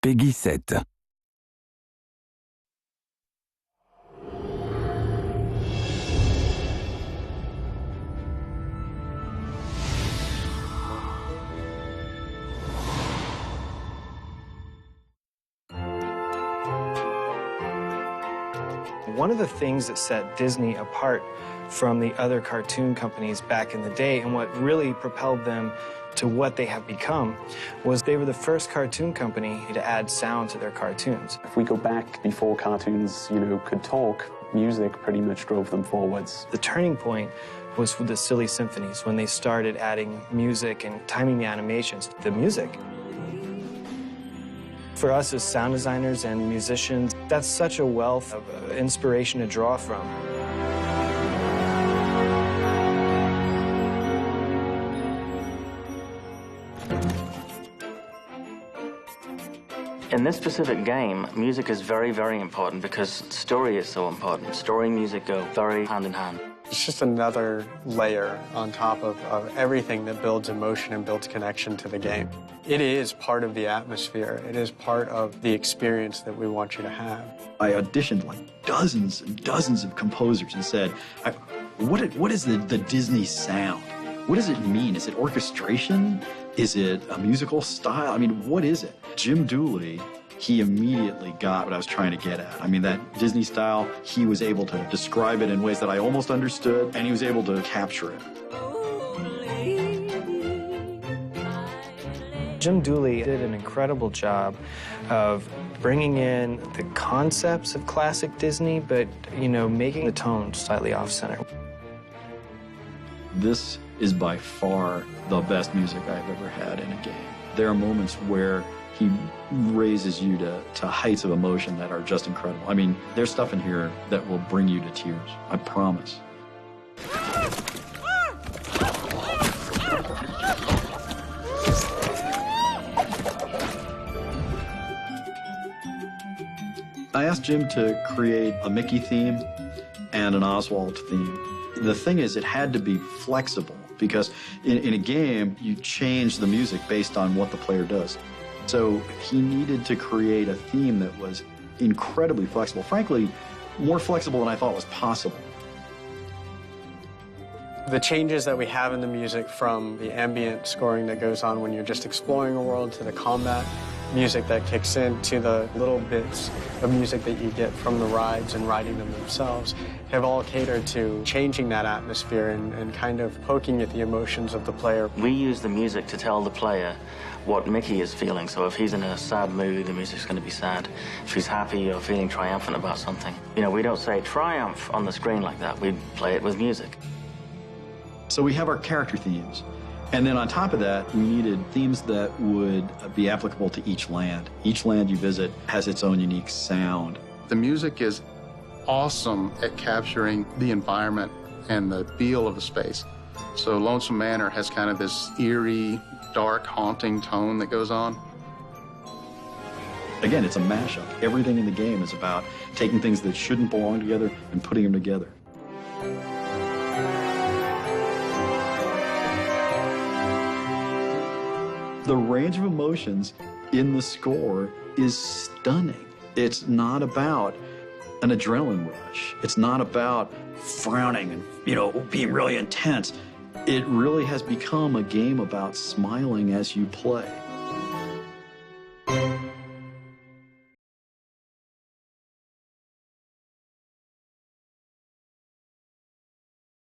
Peggy 7. One of the things that set Disney apart from the other cartoon companies back in the day, and what really propelled them to what they have become, was they were the first cartoon company to add sound to their cartoons. If we go back before cartoons, could talk, music pretty much drove them forwards. The turning point was with the Silly Symphonies, when they started adding music and timing the animations. The music, for us as sound designers and musicians, that's such a wealth of inspiration to draw from. In this specific game, music is very, very important because story is so important. Story and music go very hand in hand. It's just another layer on top of everything that builds emotion and builds connection to the game. It is part of the atmosphere. It is part of the experience that we want you to have. I auditioned like dozens and dozens of composers and said, what is the Disney sound? What does it mean? Is it orchestration? Is it a musical style? I mean, what is it? Jim Dooley, he immediately got what I was trying to get at. I mean, that Disney style, he was able to describe it in ways that I almost understood, and he was able to capture it. Jim Dooley did an incredible job of bringing in the concepts of classic Disney, but, making the tone slightly off-center. This is by far the best music I've ever had in a game. There are moments where he raises you to heights of emotion that are just incredible. I mean, there's stuff in here that will bring you to tears, I promise. I asked Jim to create a Mickey theme and an Oswald theme. The thing is, it had to be flexible because in a game, you change the music based on what the player does. So he needed to create a theme that was incredibly flexible. Frankly, more flexible than I thought was possible. The changes that we have in the music, from the ambient scoring that goes on when you're just exploring a world, to the combat music that kicks in, to the little bits of music that you get from the rides and riding them themselves, have all catered to changing that atmosphere and kind of poking at the emotions of the player. We use the music to tell the player what Mickey is feeling. So if he's in a sad mood, the music's going to be sad. If he's happy or feeling triumphant about something, we don't say triumph on the screen like that. We play it with music. So we have our character themes. And then on top of that, we needed themes that would be applicable to each land. Each land you visit has its own unique sound. The music is awesome at capturing the environment and the feel of the space. So Lonesome Manor has kind of this eerie, dark, haunting tone that goes on. Again, it's a mashup. Everything in the game is about taking things that shouldn't belong together and putting them together. The range of emotions in the score is stunning. It's not about an adrenaline rush. It's not about frowning and, being really intense. It really has become a game about smiling as you play.